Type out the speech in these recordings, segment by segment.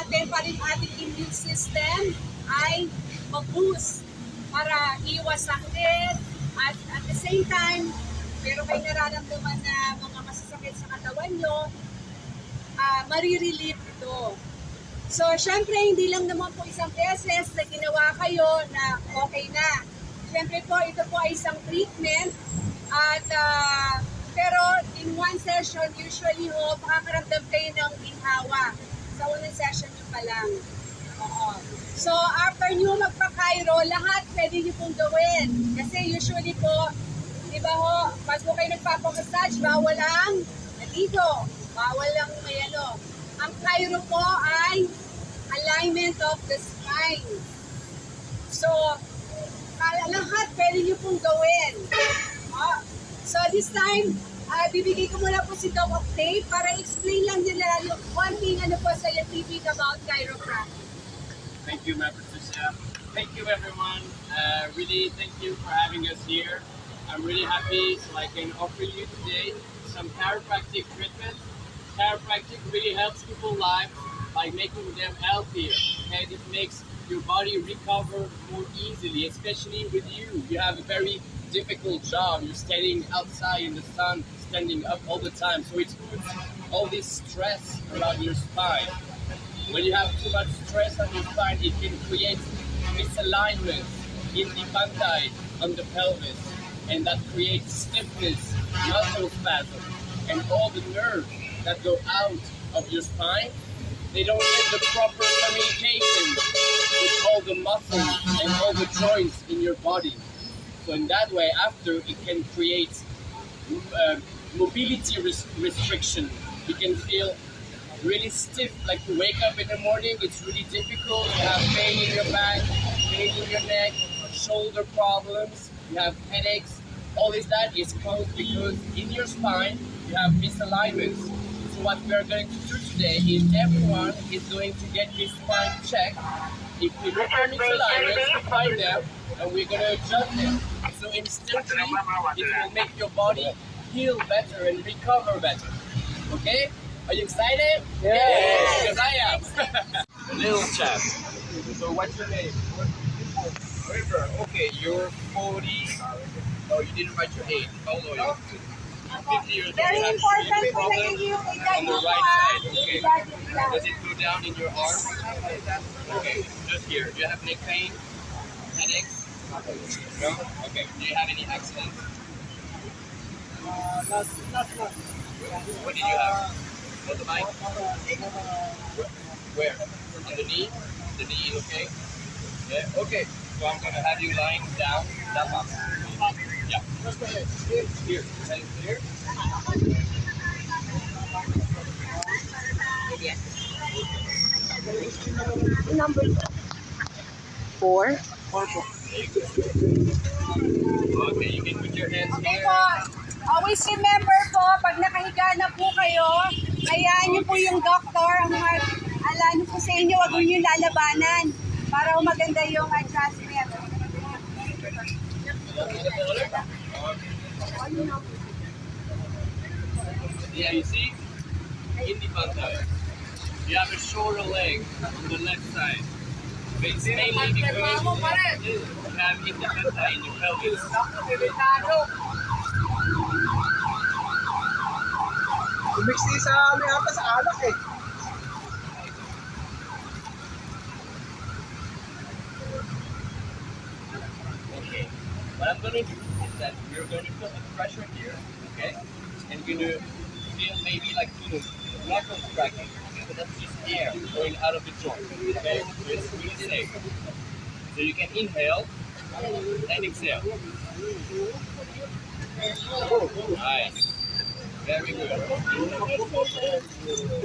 natin para yung ating immune system ay mag-boost para iwas sakit at the same time, pero kayo nararamdaman na mga masasakit sa katawan nyo, marirelieve ito. So, syempre, hindi lang naman po isang beses na ginawa kayo na okay na. Syempre po, ito po ay isang treatment at pero in one session, usually ho, makakaramdam kayo ng ginhawa sa unang session nyo pa lang. Oo. So, after nyo magpa-Cairo, lahat pwede nyo pong gawin. Kasi usually po, di ba ho, pag po kayo nagpapamassage, bawal ang naligo, bawal ang may ano. Ang Cairo po ay alignment of the spine. So, lahat pwede nyo pong gawin. So, this time, bibigay ko muna po si Doc Octave para explain lang nila yung konting ano po sa TV about chiropractic. Thank you, Ma'am Patricia. Thank you, everyone. Really, thank you for having us here. I'm really happy so I can offer you today some chiropractic treatment. Chiropractic really helps people's lives by making them healthier, and it makes your body recover more easily, especially with you. You have a very difficult job. You're standing outside in the sun, standing up all the time, so it's puts all this stress around your spine. When you have too much stress on your spine, it can create misalignment in the bandi on the pelvis, and that creates stiffness, muscle spasm, and all the nerves that go out of your spine. They don't get the proper communication with all the muscles and all the joints in your body. So in that way, after, it can create mobility restriction. You can feel really stiff, like you wake up in the morning, it's really difficult. You have pain in your back, pain in your neck, shoulder problems, you have headaches. All this that is caused because in your spine, you have misalignments. So what we are going to do today is everyone is going to get his spine checked. If we look for misalignments, we find them, and we're going to adjust them. So instantly, it will make your body heal better and recover better. Okay? Are you excited? Yes! Because I am. A little chat. So what's your name? River. Okay, you're 40. No, you didn't write your age. How old are you? 50 years old. Very important po na yung On the right side. Okay. Does it go down in your arm? Okay, just here. Do you have neck pain? Headaches? No? Okay. Do you have any accidents? Not What did you have? On the bike? Where? On the knee? The knee is okay? Yeah? Okay. So I'm going to have you lying down. That up. Yeah. Here. Head here. number 4. Okay, you can put your hands Okay here. po. Always remember po, pag nakahiga na po kayo, hayaan niyo po yung doktor, ang ala niyo po sa inyo, wag niyo lalabanan para maganda yung adjustment. Yeah, you see? In the buttock. You have a shorter leg on the left side. But it's mainly because you have independence in your pelvis. Umiksi sa amin ata sa alak eh. Okay. What I'm going to do is that you're going to feel the pressure here, okay? And you're going to feel maybe like, knuckles cracking. Okay? But that's just air going out of the joint, okay? So it's really safe. So you can inhale and exhale. Nice. Very good.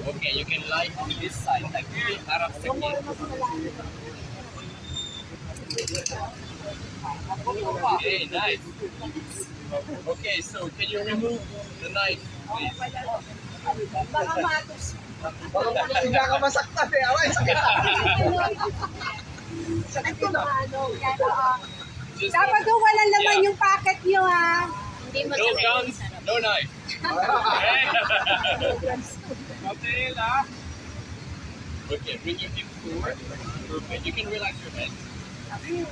Okay, you can lie on this side, like really harap sakit. Okay, nice. Okay, so can you remove the knife, please? Baka matos. Baka bigla ka masaktan eh. Away, sakit na. Sakit ko na. Just Dapat doon walang laman yung packet nyo ha. no guns, no knife. Okay, Okay, bring your hips forward. Perfect. You can relax your head. Okay.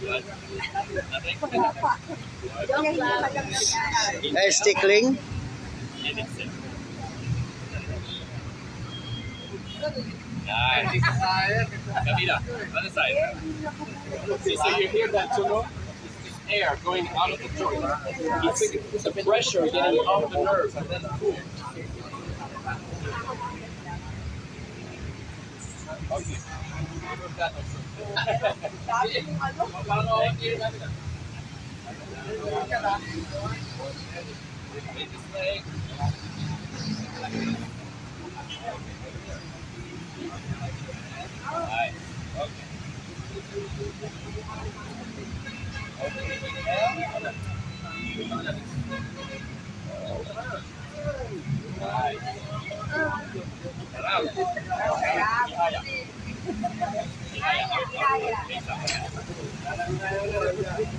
Good. Nothing? Stickling. And it's it. Nice. Camila, other side. See, so you hear that tunnel? It's air going out of the joint. It's the pressure getting off the nerve and then boom. Okay. Remove that also. Wait this leg. Nice. Okay. Okay. Nice.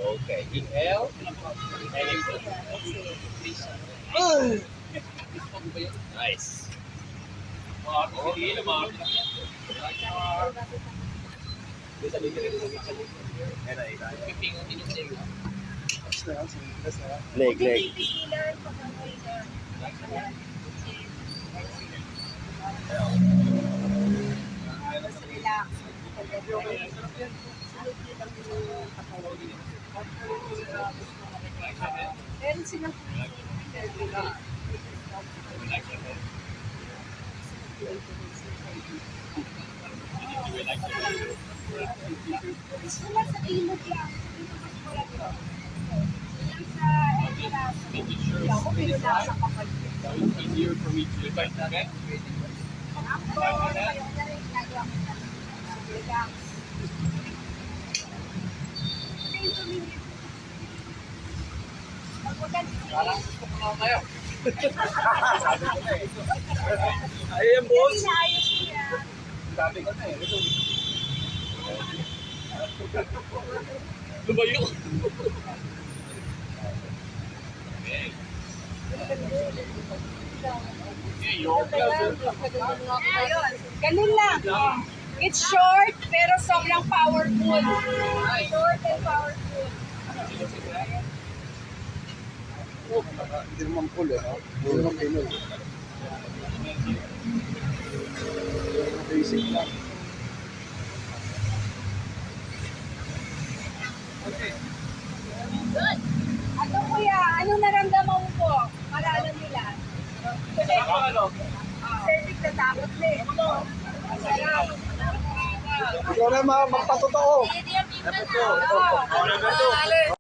Okay, inhale and exhale. Nice. Mark, sige, Mark. Leg. Meron silang sila sa ilog lang. Making sure it's really flat, so it's easier for me to bite, okay? Ayan, boss. Inaayos niya. Sabi ko na eh. Lumayo! Okay. Okay, you're Ayun. Ganun lang. It's short, pero sobrang powerful. Short and powerful. Hindi naman full eh. Hindi naman pinoy. Basic lang. Ano kuya, anong naramdaman mo po? Para alam nila. Cervix na takot na eh. Sarap. Ikaw na magpatotoo. Ito.